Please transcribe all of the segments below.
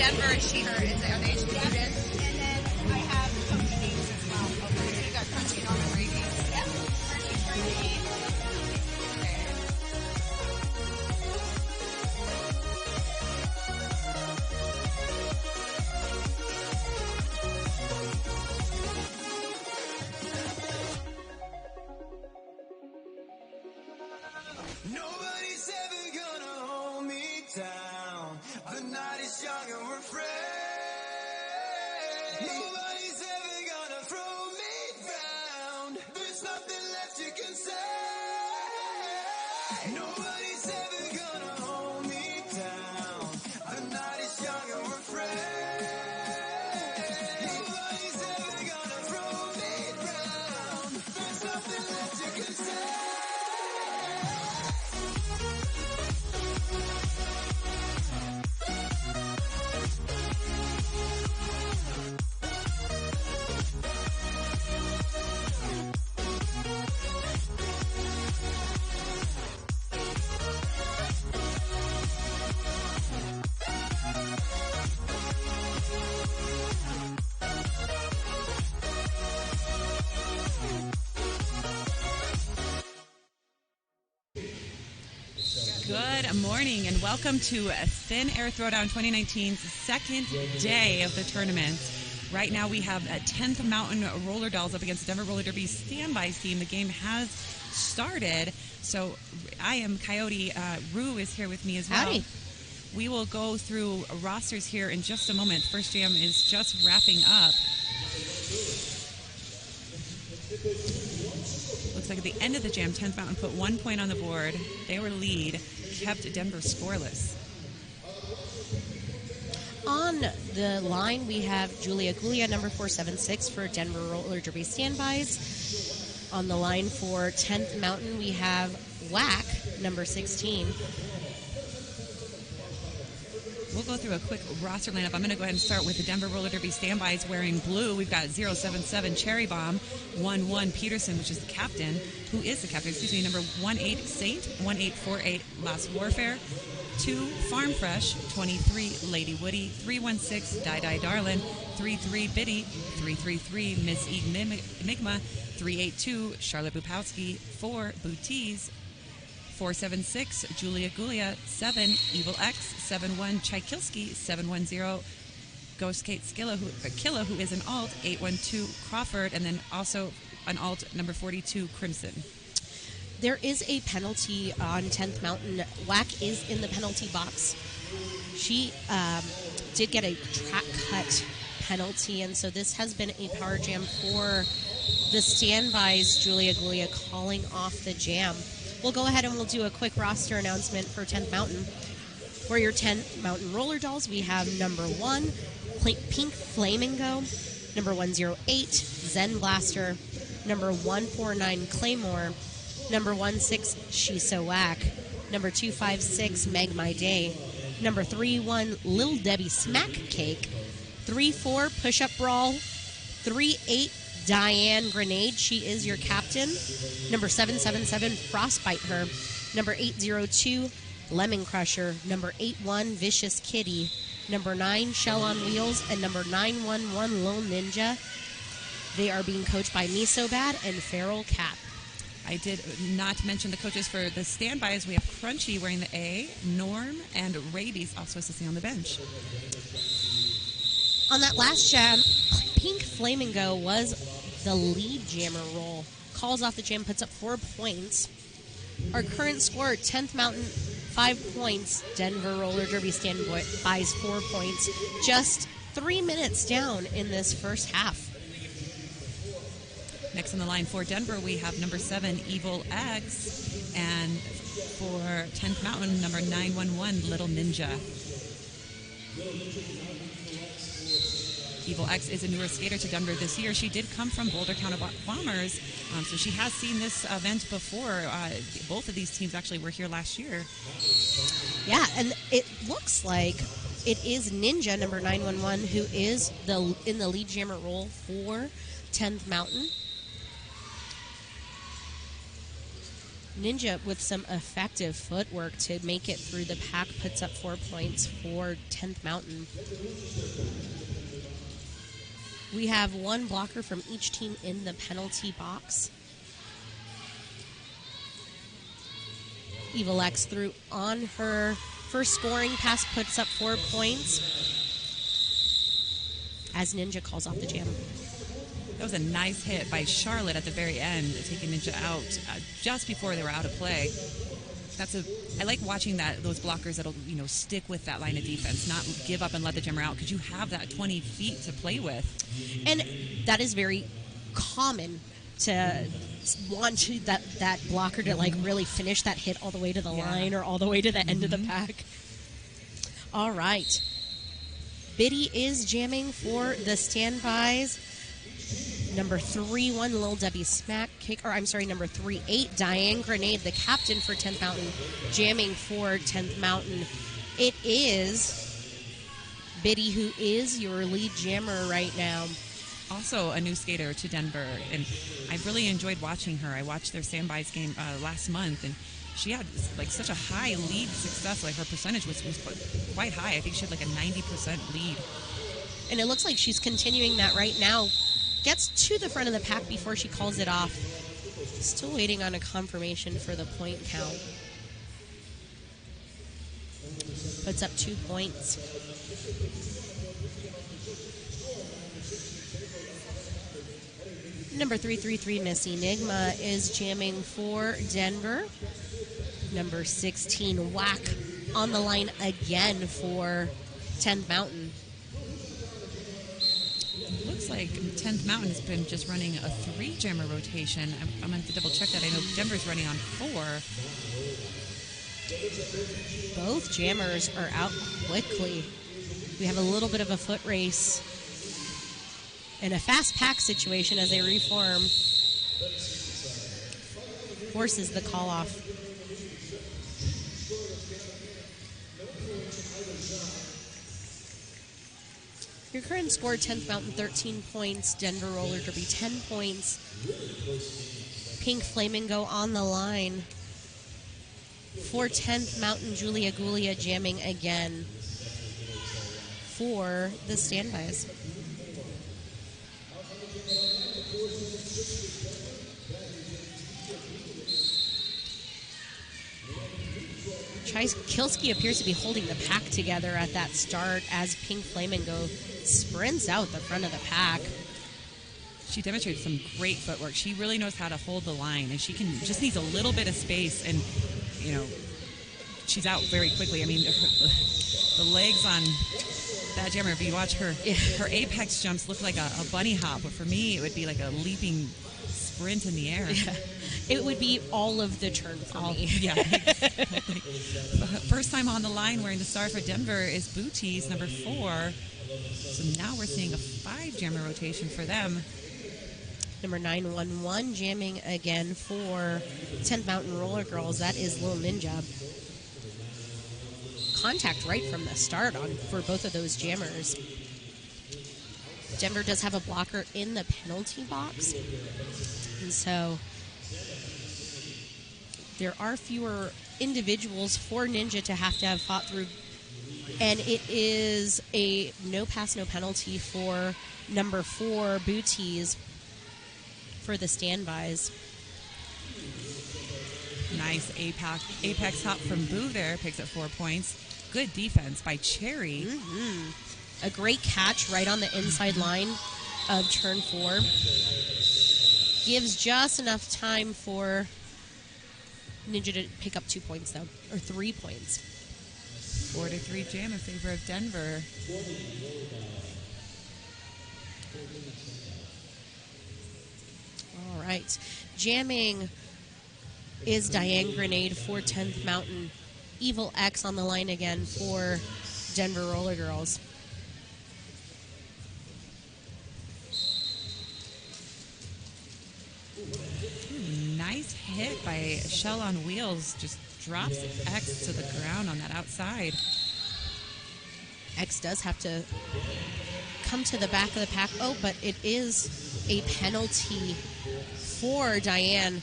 Denver, is she her? Are they students? And then I have coach names as well. Okay. So you got Crunchy, Norman, Rabies. Yep. Crunchy for me. Okay. Nobody's ever gonna hold me down. The night is young and we're free. Nobody's ever gonna throw me down. There's nothing left you can say. Nobody's ever gonna hold me down. The night is young and we're free. Nobody's ever gonna throw me down. There's nothing left you can say. Good morning and welcome to Thin Air Throwdown 2019's second day of the tournament. Right now we have 10th Mountain Roller Dolls up against the Denver Roller Derby standby team. The game has started. So I am Coyote. Rue is here with me as well. Howdy. We will go through rosters here in just a moment. First jam is just wrapping up. Looks like at the end of the jam, 10th Mountain put 1 point on the board. They were lead, kept Denver scoreless. On the line, we have Julia Gulia, number 476 for Denver Roller Derby standbys. On the line for 10th Mountain, we have Whack, number 16. We'll go through a quick roster lineup. I'm going to go ahead and start with the Denver Roller Derby standbys wearing blue. We've got 077 Cherry Bomb, 11 Peterson, which is the captain, number 18 Saint, 1848 Last Warfare, 2 Farm Fresh, 23 Lady Woody, 316 Die Darlin, 33 Biddy, 333 Miss Enigma, 382 Charlotte Bupowski, 4 Booties, 476 Julia Gulia, 7 Evil X, 71 Chykilski, 710 Ghost Kate Killa, who is an alt, 812 Crawford, and then also an alt number 42 Crimson. There is a penalty on 10th Mountain. Whack is in the penalty box. She did get a track cut penalty, and so this has been a power jam for the standbys. Julia Gulia calling off the jam. We'll go ahead and we'll do a quick roster announcement for 10th Mountain. For your 10th Mountain Roller Dolls, we have number 1, Pink Flamingo, number 108, Zen Blaster, number 149, Claymore, number 16, She's So Whack, number 256, Meg My Day, number 31, Lil Debbie Smack Cake, 34, Push Up Brawl, 38, Diane Grenade, she is your captain. Number 777, Frostbite Her. Number 802, Lemon Crusher. Number 81, Vicious Kitty. Number 9, Shell on Wheels. And number 911, Lone Ninja. They are being coached by Me So Bad and Feral Cat. I did not mention the coaches for the standbys. We have Crunchy wearing the A, Norm, and Rabies also assisting on the bench. On that last jam, Pink Flamingo was the lead jammer role. Calls off the jam, puts up 4 points. Our current score, 10th Mountain, 5 points. Denver Roller Derby standbys 4 points. Just 3 minutes down in this first half. Next on the line for Denver, we have number 7, Evil X, and for 10th Mountain, number 911, Little Ninja. Evil X is a newer skater to Denver this year. She did come from Boulder County Bombers, so she has seen this event before. Both of these teams actually were here last year. Yeah, and it looks like it is Ninja, number 911, who is in the lead jammer role for 10th Mountain. Ninja with some effective footwork to make it through the pack puts up 4 points for 10th Mountain. We have one blocker from each team in the penalty box. Evil X threw on her first scoring pass, puts up 4 points as Ninja calls off the jam. That was a nice hit by Charlotte at the very end, taking Ninja out just before they were out of play. I like watching those blockers that'll stick with that line of defense, not give up and let the jammer out, because you have that 20 feet to play with. And that is very common to want that blocker to like really finish that hit all the way to the line or all the way to the end of the pack. All right. Biddy is jamming for the standbys. Number 3-1, Lil Debbie Smack Kick, or I'm sorry, number 3-8, Diane Grenade, the captain for 10th Mountain, jamming for 10th Mountain. It is Biddy who is your lead jammer right now. Also a new skater to Denver, and I've really enjoyed watching her. I watched their standbys game last month, and she had like such a high lead success. Like her percentage was quite high. I think she had like a 90% lead. And it looks like she's continuing that right now. Gets to the front of the pack before she calls it off. Still waiting on a confirmation for the point count. Puts up 2 points. Number 333, Miss Enigma, is jamming for Denver. Number 16, Whack, on the line again for 10th Mountain. Looks like 10th Mountain has been just running a 3 jammer rotation. I'm going to have to double check that. I know Denver's running on 4. Both jammers are out quickly. We have a little bit of a foot race and a fast pack situation as they reform. Forces the call off. Your current score, 10th Mountain, 13 points. Denver Roller Derby, 10 points. Pink Flamingo on the line. For 10th Mountain, Julia Gulia jamming again for the standbys. Kilski appears to be holding the pack together at that start as Pink Flamingo sprints out the front of the pack. She demonstrated some great footwork. She really knows how to hold the line, and she just needs a little bit of space, and she's out very quickly. I mean, the legs on that jammer, if you watch her apex jumps look like a bunny hop, but for me it would be like a leaping sprint in the air. Yeah. It would be all of the turn for me. Yeah, exactly. First time on the line wearing the star for Denver is Booties, number 4. So now we're seeing a 5 jammer rotation for them. Number 911 jamming again for 10th Mountain Roller Girls. That is Lil Ninja. Contact right from the start for both of those jammers. Denver does have a blocker in the penalty box. And so there are fewer individuals for Ninja to have fought through. And it is a no pass, no penalty for number 4, Booties, for the standbys. Nice apex hop from Boo there, picks up 4 points. Good defense by Cherry. Mm-hmm. A great catch right on the inside line of turn 4. Gives just enough time for Ninja to pick up 2 points, though, or 3 points. 4-3 jam in favor of Denver. All right. Jamming is Diane Grenade for 10th Mountain. Evil X on the line again for Denver Roller Girls. Nice hit by Shell on Wheels. Just drops X to the ground on that outside. X does have to come to the back of the pack. Oh, but it is a penalty for Diane.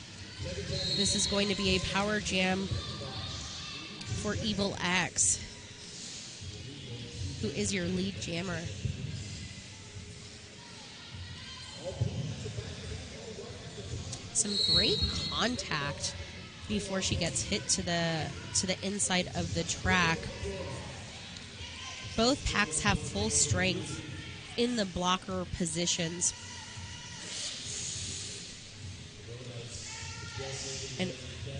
This is going to be a power jam for Evil Axe, who is your lead jammer. Some great contact before she gets hit to the inside of the track. Both packs have full strength in the blocker positions. And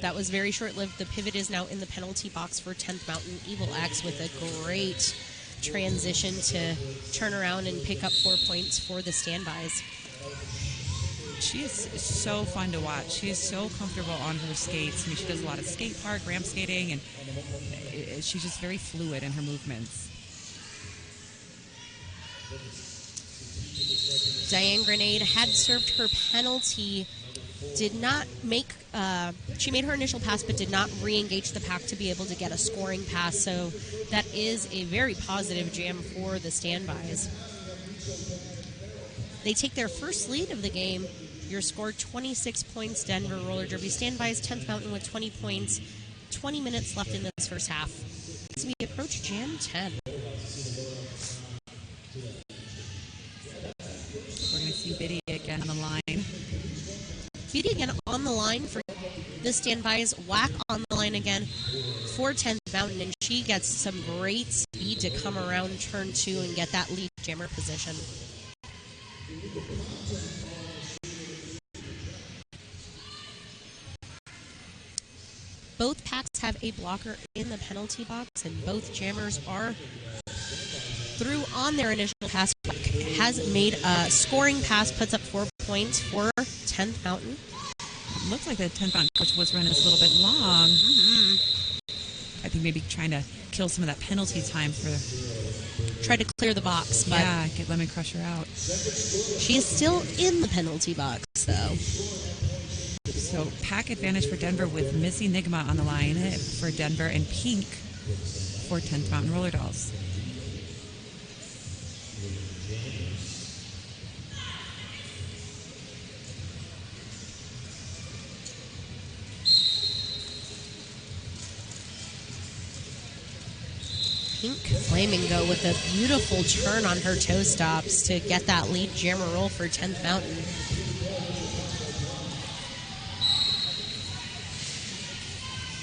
that was very short-lived. The pivot is now in the penalty box for 10th Mountain. Evil Axe with a great transition to turn around and pick up 4 points for the standbys. She is so fun to watch. She is so comfortable on her skates. I mean, she does a lot of skate park, ramp skating, and she's just very fluid in her movements. Diane Grenade had served her penalty, did not make, she made her initial pass but did not re-engage the pack to be able to get a scoring pass, so that is a very positive jam for the standbys. They take their first lead of the game. Your score 26 points, Denver Roller Derby. Standbys 10th Mountain with 20 points. 20 minutes left in this first half. As we approach Jam 10. We're going to see Biddy again on the line. Biddy again on the line for the standbys. Whack on the line again for 10th Mountain, and she gets some great speed to come around turn 2 and get that lead jammer position. Both packs have a blocker in the penalty box, and both jammers are through on their initial pass. Has made a scoring pass, puts up 4 points for 10th Mountain. It looks like the 10th Mountain coach was running this a little bit long. I think maybe trying to kill some of that penalty time for... Try to clear the box, but... Yeah, get Lemon Crusher out. She is still in the penalty box, though. So pack advantage for Denver with Miss Enigma on the line for Denver and Pink for 10th Mountain Roller Dolls. Pink Flamingo with a beautiful turn on her toe stops to get that lead jammer roll for 10th Mountain.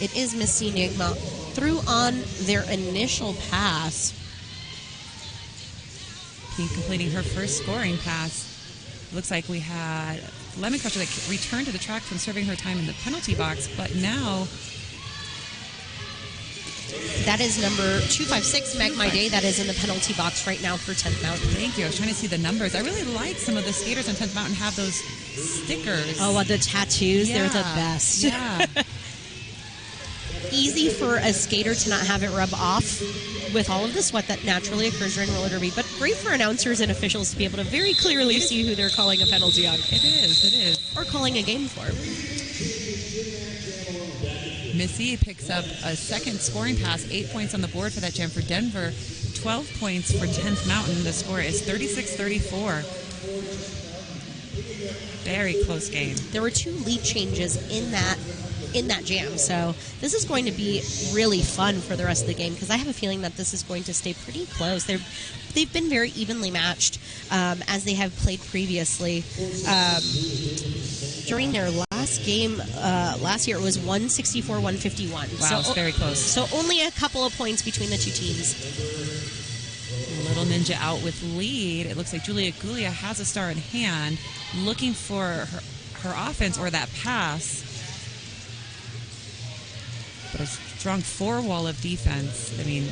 It is Miss Enigma through on their initial pass. Pink completing her first scoring pass. Looks like we had Lemon Crusher that returned to the track from serving her time in the penalty box, but now... That is number 256, Meg My Day. That is in the penalty box right now for 10th Mountain. Thank you. I was trying to see the numbers. I really like some of the skaters on 10th Mountain have those stickers. Oh, the tattoos. Yeah. They're the best. Yeah. Easy for a skater to not have it rub off with all of the sweat that naturally occurs during roller derby, but great for announcers and officials to be able to very clearly see who they're calling a penalty on. It is. Or calling a game for. Missy picks up a second scoring pass, 8 points on the board for that jam for Denver, 12 points for 10th Mountain. The score is 36-34. Very close game. There were 2 lead changes in that jam, so this is going to be really fun for the rest of the game because I have a feeling that this is going to stay pretty close. They've been very evenly matched as they have played previously. During their last game last year, it was 164-151. Wow, it's very close. So only a couple of points between the two teams. Little Ninja out with lead. It looks like Julia Gulia has a star in hand, looking for her offense or that pass. But a strong 4-wall of defense. I mean,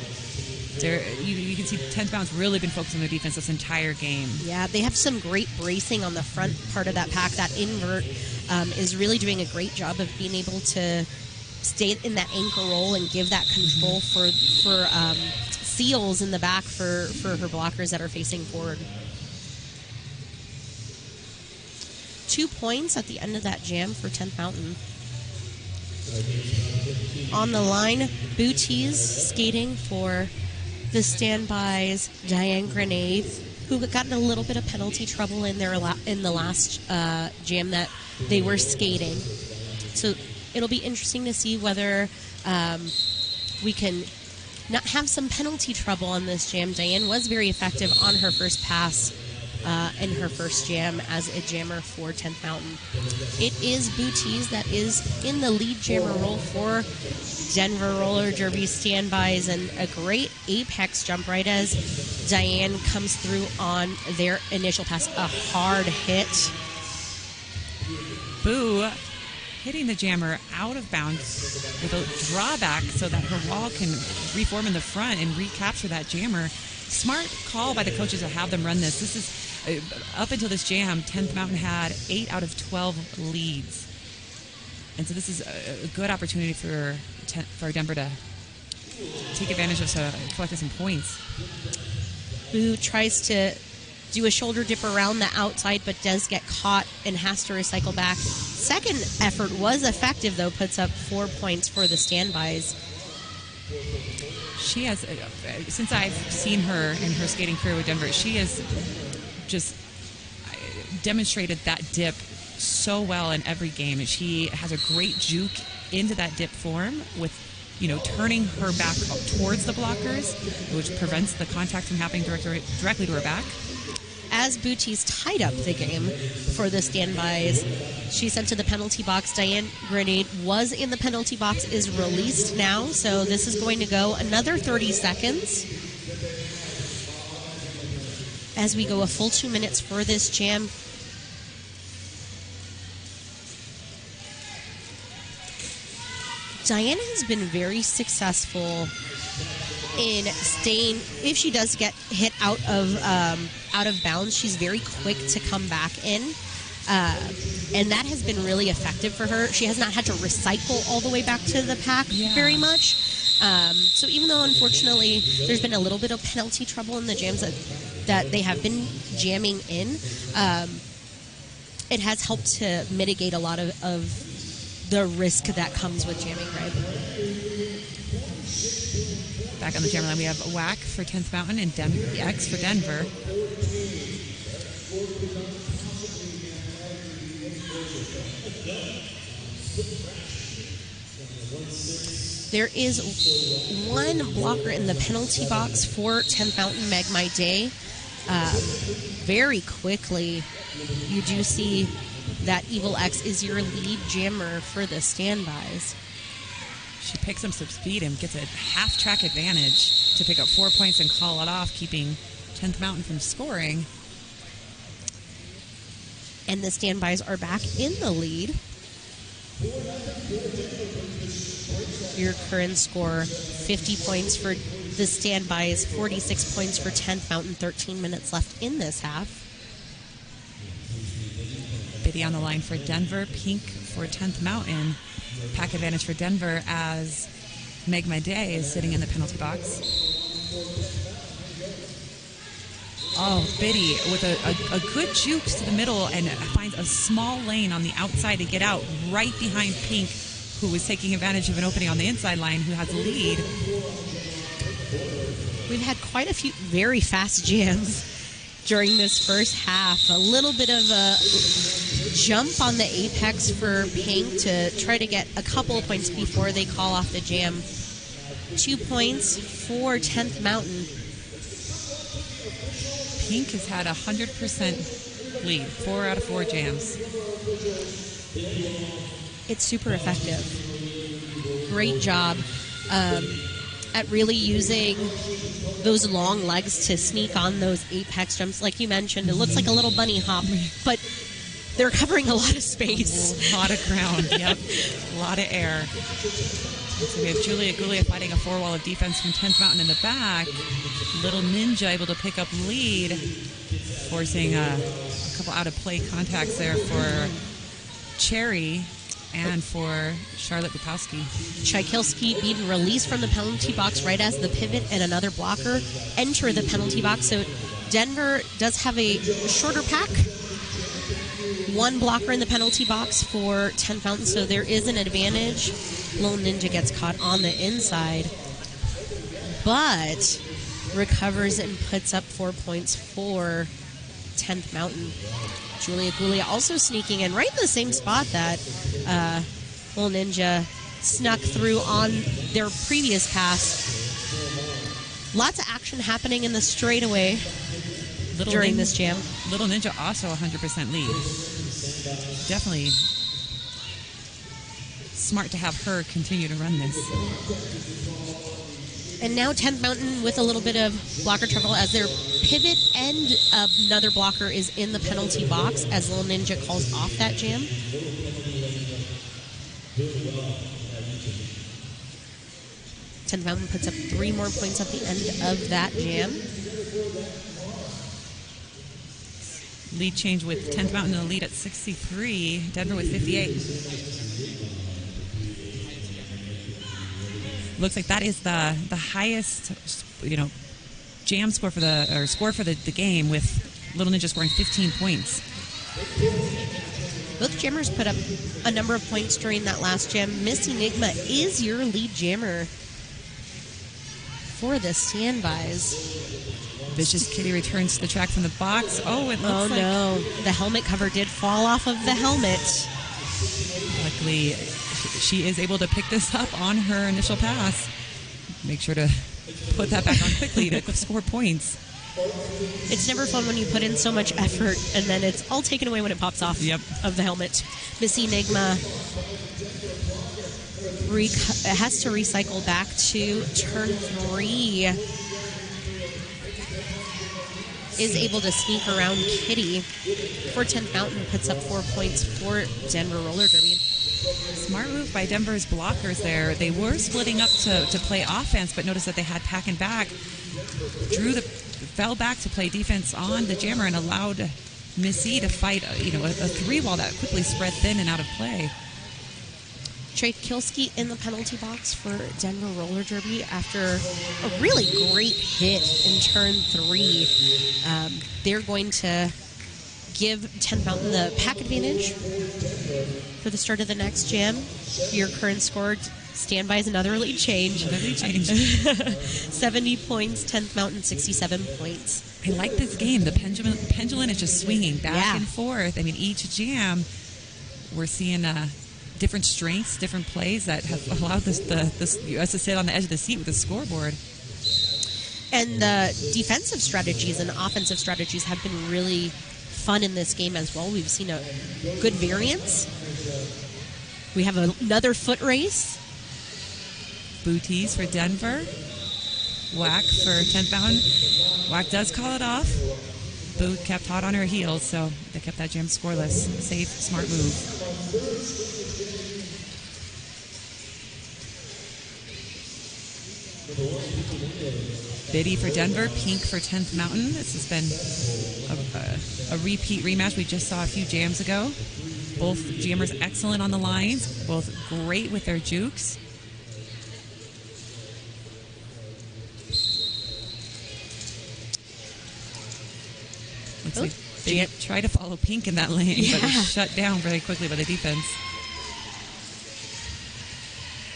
you can see 10th Mountain's really been focused on their defense this entire game. Yeah, they have some great bracing on the front part of that pack. That invert is really doing a great job of being able to stay in that anchor roll and give that control for seals in the back for her blockers that are facing forward. 2 points at the end of that jam for 10th Mountain. On the line, Booties skating for the standbys, Diane Grenade, who got in a little bit of penalty trouble in the last jam that they were skating. So it'll be interesting to see whether we can not have some penalty trouble on this jam. Diane was very effective on her first pass in her first jam as a jammer for 10th Mountain. It is Booties that is in the lead jammer role for Denver Roller Derby standbys, and a great apex jump right as Diane comes through on their initial pass. A hard hit. Boo hitting the jammer out of bounds with a drawback so that her wall can reform in the front and recapture that jammer. Smart call by the coaches to have them run this. This is, up until this jam, 10th Mountain had 8 out of 12 leads. And so this is a good opportunity for Denver to take advantage of collecting some points. Boo tries to do a shoulder dip around the outside, but does get caught and has to recycle back. Second effort was effective, though, puts up 4 points for the standbys. She has, since I've seen her in her skating career with Denver, she has just demonstrated that dip so well in every game. And she has a great juke into that dip form with, turning her back towards the blockers, which prevents the contact from happening directly to her back. As Booties tied up the game for the standbys, she's sent to the penalty box. Diane Grenade was in the penalty box, is released now, so this is going to go another 30 seconds. As we go a full 2 minutes for this jam. Diane has been very successful in staying, if she does get hit out of bounds, she's very quick to come back in. And that has been really effective for her. She has not had to recycle all the way back to the pack very much. So even though, unfortunately, there's been a little bit of penalty trouble in the jams that they have been jamming in, it has helped to mitigate a lot of the risk that comes with jamming, right? Back on the jammer line, we have Whack for 10th Mountain and X for Denver. There is one blocker in the penalty box for 10th Mountain, Meg My Day. Very quickly, you do see that Evil X is your lead jammer for the standbys. She picks up some speed and gets a half-track advantage to pick up 4 points and call it off, keeping 10th Mountain from scoring. And the standbys are back in the lead. Your current score, 50 points for the standbys, 46 points for 10th Mountain, 13 minutes left in this half. Biddy on the line for Denver, Pink for 10th Mountain. Pack advantage for Denver as Meg My Day is sitting in the penalty box. Oh, Biddy with a good juke to the middle and finds a small lane on the outside to get out right behind Pink, who was taking advantage of an opening on the inside line, who has the lead. We've had quite a few very fast jams during this first half. A little bit of a jump on the apex for Pink to try to get a couple of points before they call off the jam. 2 points for 10th Mountain. Pink has had 100% lead, 4 out of 4 jams. It's super effective. Great job at really using those long legs to sneak on those apex jumps. Like you mentioned, it looks like a little bunny hop, but they're covering a lot of space. A lot of ground, yep. A lot of air. And so we have Julia Gulia fighting a 4-wall of defense from 10th Mountain in the back. Little Ninja able to pick up lead, forcing a couple out-of-play contacts there for Cherry and for Charlotte Bukowski. Tchaikovsky being released from the penalty box right as the pivot and another blocker enter the penalty box. So Denver does have a shorter pack. One blocker in the penalty box for 10th Mountain, so there is an advantage. Lone Ninja gets caught on the inside, but recovers and puts up 4 points for 10th Mountain. Julia Gulia also sneaking in right in the same spot that Little Ninja snuck through on their previous pass. Lots of action happening in the straightaway during this jam. Little Ninja also 100% lead. Definitely smart to have her continue to run this. And now 10th Mountain with a little bit of blocker trouble as their pivot and another blocker is in the penalty box as Little Ninja calls off that jam. 10th Mountain puts up 3 more points at the end of that jam. Lead change with 10th Mountain in the lead at 63. Denver with 58. Looks like that is the highest, jam score for the game, with Little Ninja scoring 15 points. Both jammers put up a number of points during that last jam. Miss Enigma is your lead jammer for the standbys. Vicious Kitty returns to the track from the box. Oh, it looks like... no. The helmet cover did fall off of the helmet. Luckily, she is able to pick this up on her initial pass. Make sure to put that back on quickly to score points. It's never fun when you put in so much effort and then it's all taken away when it pops off of the helmet. Miss Enigma has to recycle back to turn 3. Is able to sneak around Kitty for 10th Mountain, puts up 4 points for Denver Roller Derby. Smart move by Denver's blockers there. They were splitting up to play offense, but noticed that they had pack and back. Fell back to play defense on the jammer and allowed Missy to fight a 3-wall that quickly spread thin and out of play. Trey Kilski in the penalty box for Denver Roller Derby after a really great hit in turn 3. They're going to give 10th Mountain the pack advantage for the start of the next jam. Your current score, standby is another lead change. 70 points, 10th Mountain 67 points. I like this game. The pendulum is just swinging back and forth. I mean, each jam we're seeing different strengths, different plays that have allowed us to sit on the edge of the seat with the scoreboard. And the defensive strategies and offensive strategies have been really fun in this game as well. We've seen a good variance. We have another foot race. Booties for Denver. Whack for 10th Mountain. Whack does call it off. Boot kept hot on her heels, so they kept that jam scoreless. Safe, smart move. Biddy for Denver, Pink for 10th Mountain. This has been a repeat rematch we just saw a few jams ago. Both jammers excellent on the lines, both great with their jukes. Looks like they try to follow Pink in that lane, but it's shut down very quickly by the defense.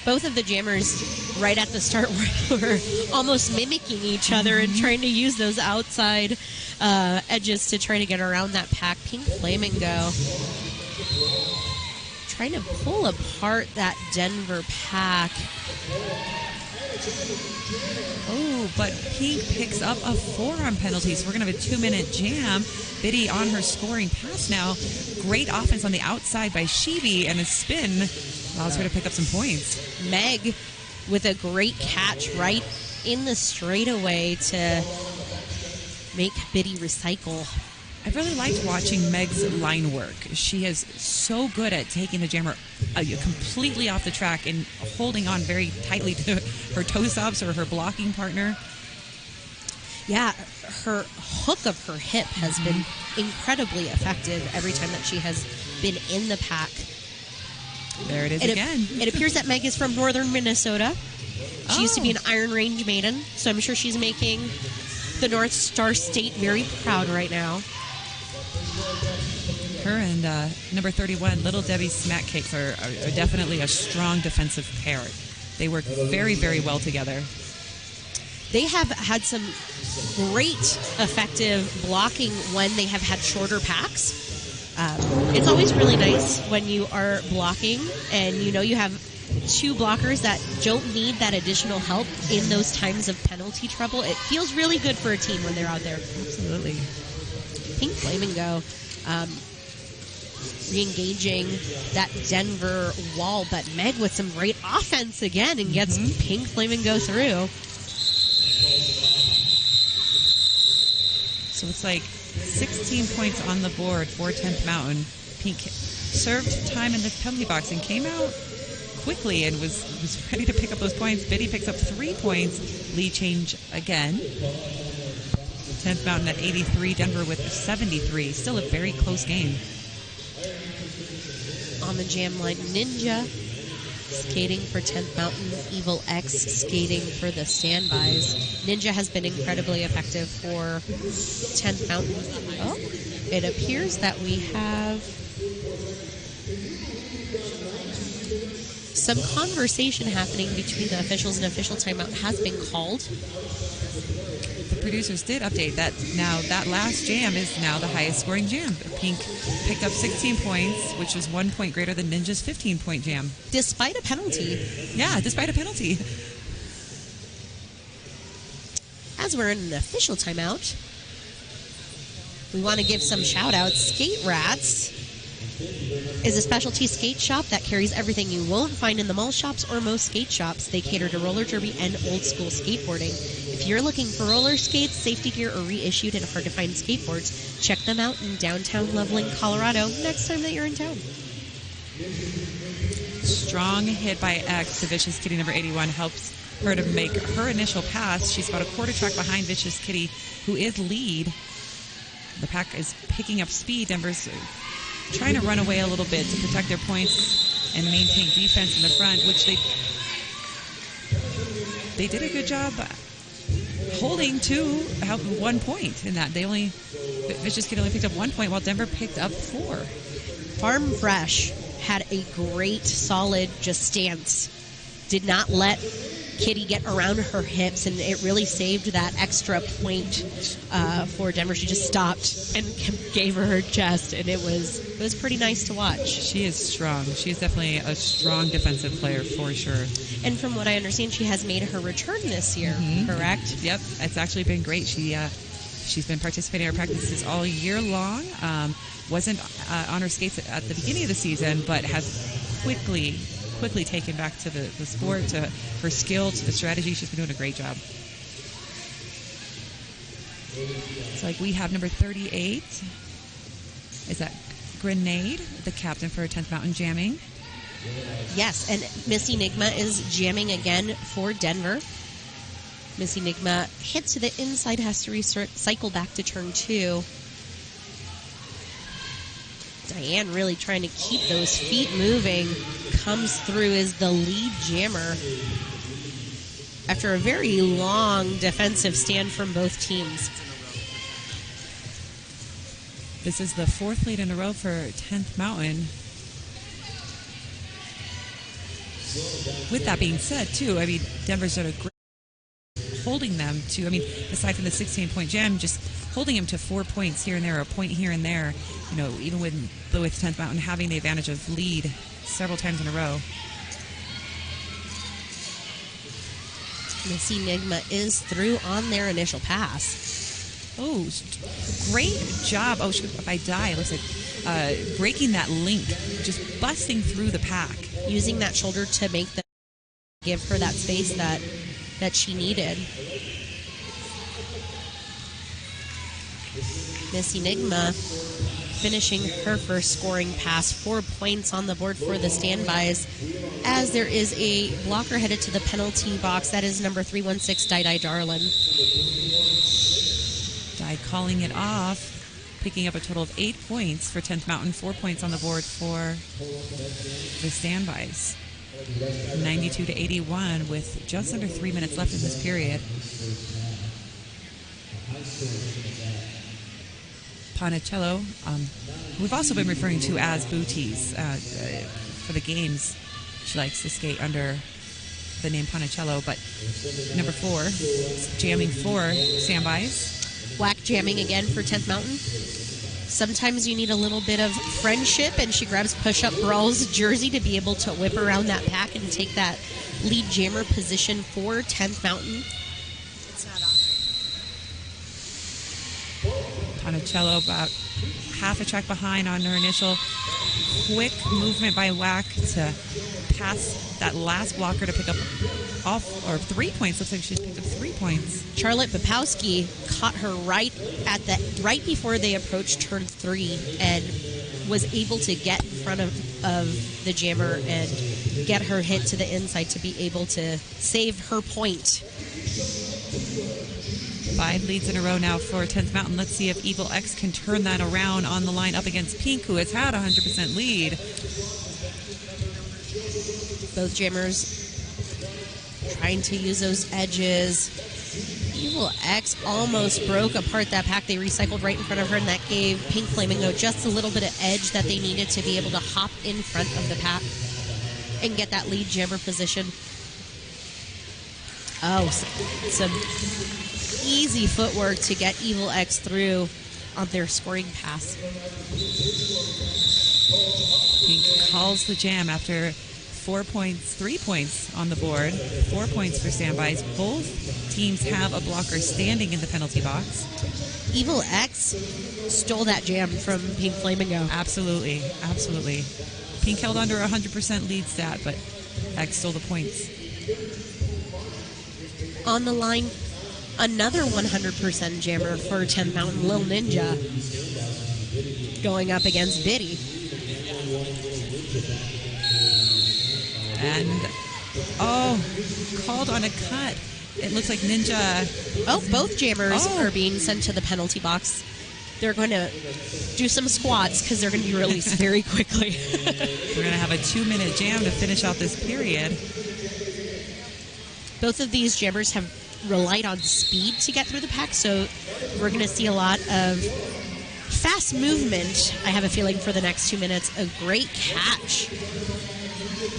Both of the jammers right at the start were almost mimicking each other and trying to use those outside edges to try to get around that pack. Pink Flamingo trying to pull apart that Denver pack. Oh, but Pink picks up a forearm penalty, so we're going to have a 2-minute jam. Biddy on her scoring pass now. Great offense on the outside by Shibi, and a spin allows her to pick up some points. Meg with a great catch right in the straightaway to make Biddy recycle. I really liked watching Meg's line work. She is so good at taking the jammer completely off the track and holding on very tightly to her toe stops or her blocking partner. Yeah, her hook of her hip has been incredibly effective every time that she has been in the pack. There it is again. It appears that Meg is from northern Minnesota. She used to be an Iron Range maiden, so I'm sure she's making the North Star State very proud right now. Her and number 31, Little Debbie Smack Cakes, are definitely a strong defensive pair. They work very, very well together. They have had some great effective blocking when they have had shorter packs. It's always really nice when you are blocking and you know you have two blockers that don't need that additional help in those times of penalty trouble. It feels really good for a team when they're out there. Absolutely. Pink Flamingo re-engaging that Denver wall, but Meg with some great offense again and gets Pink Flamingo through. So it's like 16 points on the board for 10th Mountain. Pink served time in the penalty box and came out quickly and was ready to pick up those points. Biddy picks up 3 points. Lead change again. 10th Mountain at 83. Denver with 73. Still a very close game. On the jam line, Ninja skating for 10th Mountain, Evil X skating for the standbys. Ninja has been incredibly effective for 10th Mountain. Oh, it appears that we have some conversation happening between the officials, and official timeout has been called. The producers did update that now that last jam is now the highest scoring jam. Pink picked up 16 points, which was 1 point greater than Ninja's 15-point jam. Despite a penalty. Yeah, despite a penalty. As we're in an official timeout, we want to give some shout-outs. Skate Rats is a specialty skate shop that carries everything you won't find in the mall shops or most skate shops. They cater to roller derby and old school skateboarding. If you're looking for roller skates, safety gear, or reissued and hard-to-find skateboards, check them out in downtown Loveland, Colorado next time that you're in town. Strong hit by X to Vicious Kitty number 81 helps her to make her initial pass. She's about a quarter track behind Vicious Kitty, who is lead. The pack is picking up speed. Denver's trying to run away a little bit to protect their points and maintain defense in the front, which they did a good job holding to 1 point in that. Vicious Kitty only picked up 1 point while Denver picked up 4. Farm Fresh had a great, solid just stance. Did not let Kitty get around her hips, and it really saved that extra point for Denver. She just stopped and gave her chest, and it was pretty nice to watch. She is strong. She's definitely a strong defensive player for sure. And from what I understand, she has made her return this year, correct? Yep, it's actually been great. She's been participating in her practices all year long. Wasn't on her skates at the beginning of the season, but has quickly taken back to the sport, to her skill, to the strategy. She's been doing a great job. It's like we have number 38. Is that Grenade, the captain for 10th Mountain jamming? Yes, and Miss Enigma is jamming again for Denver. Miss Enigma hits to the inside, has to cycle back to turn 2. Diane really trying to keep those feet moving. Comes through as the lead jammer after a very long defensive stand from both teams. This is the 4th lead in a row for 10th Mountain. With that being said, too, I mean, Denver's done a great holding them to, I mean, aside from the 16-point jam, just holding them to 4 points here and there, a point here and there, you know, even with 10th Mountain having the advantage of lead several times in a row. Miss Enigma is through on their initial pass. Oh, great job. Oh, by Die, it looks like breaking that link, just busting through the pack. Using that shoulder to make the give her that space that she needed. Miss Enigma finishing her first scoring pass, 4 points on the board for the standbys, as there is a blocker headed to the penalty box. That is number 316, Die Darlin. Die calling it off, picking up a total of 8 points for 10th Mountain, 4 points on the board for the standbys. 92-81 with just under 3 minutes left in this period. Ponicello, we've also been referring to as Booties for the games. She likes to skate under the name Ponicello, but number 4, jamming for standbys. Black jamming again for 10th Mountain. Sometimes you need a little bit of friendship, and she grabs Push-Up Brawl's jersey to be able to whip around that pack and take that lead jammer position for 10th Mountain. It's not on right. Ponticello about half a track behind on her initial quick movement by Whack to pass that last blocker to pick up off, or 3 points. Looks like she's picked up 3 points. Charlotte Bapowski caught her right before they approached turn 3 and was able to get in front of the jammer and get her hit to the inside to be able to save her point. 5 leads in a row now for 10th Mountain. Let's see if Evil X can turn that around on the line up against Pink, who has had a 100% lead. Both jammers trying to use those edges. Evil X almost broke apart that pack. They recycled right in front of her, and that gave Pink Flamingo just a little bit of edge that they needed to be able to hop in front of the pack and get that lead jammer position. Oh, some easy footwork to get Evil X through on their scoring pass. Pink calls the jam after 4 points, 3 points on the board, 4 points for standbys. Both teams have a blocker standing in the penalty box. Evil X stole that jam from Pink Flamingo. Absolutely, absolutely. Pink held under 100% lead stat, but X stole the points. On the line, another 100% jammer for 10th Mountain, Lil Ninja, going up against Biddy. And, called on a cut. It looks like Ninja... Oh, both jammers are being sent to the penalty box. They're going to do some squats because they're going to be released very quickly. We're going to have a 2-minute jam to finish out this period. Both of these jammers have relied on speed to get through the pack, so we're going to see a lot of fast movement, I have a feeling, for the next 2 minutes. A great catch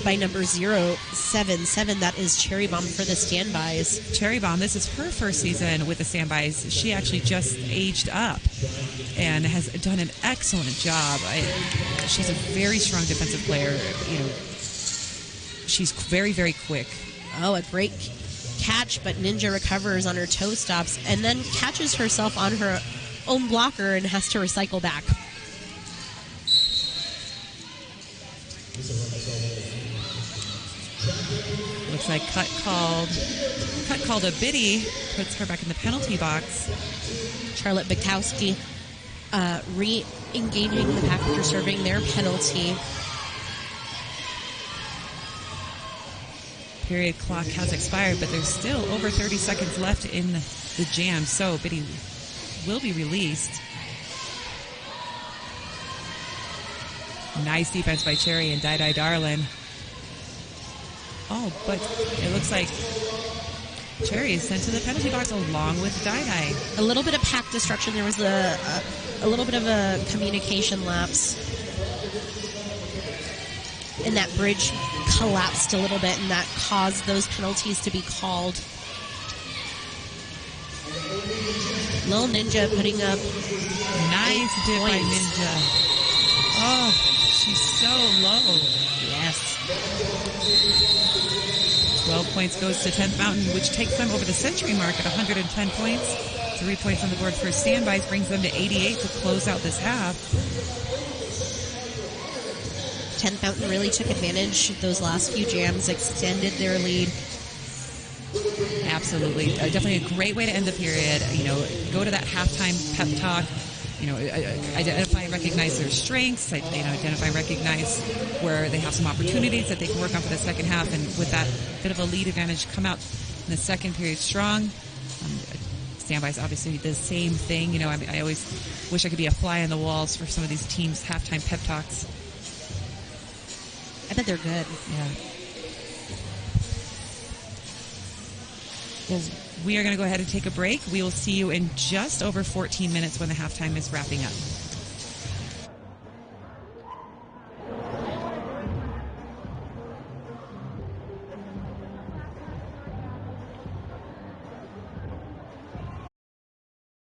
by number 077. That is Cherry Bomb for the standbys. Cherry Bomb, this is her first season with the standbys. She actually just aged up and has done an excellent job. She's a very strong defensive player. You know, she's very, very quick. Oh, a great catch, but Ninja recovers on her toe stops and then catches herself on her own blocker and has to recycle back. Looks like cut called a Biddy, puts her back in the penalty box. Charlotte Bukowski re-engaging the pack after serving their penalty. Period clock has expired, but there's still over 30 seconds left in the jam, so Biddy will be released. Nice defense by Cherry and Die Darlin. Oh, but it looks like Cherry is sent to the penalty box along with Die. A little bit of pack destruction. There was a little bit of a communication lapse. And that bridge collapsed a little bit, and that caused those penalties to be called. Lil Ninja putting up nice dip by Ninja. Oh, she's so low. Yes. 12 points goes to 10th Mountain, which takes them over the century mark at 110 points. 3 points on the board for standbys brings them to 88 to close out this half. 10th Mountain really took advantage. Those last few jams extended their lead. Absolutely. Definitely a great way to end the period. You know, go to that halftime pep talk. You know, identify and recognize their strengths. Identify and recognize where they have some opportunities that they can work on for the second half. And with that bit of a lead advantage, come out in the second period strong. Standbys obviously the same thing. You know, I always wish I could be a fly on the walls for some of these teams' halftime pep talks. I bet they're good. Yeah. Well, we are going to go ahead and take a break. We will see you in just over 14 minutes when the halftime is wrapping up.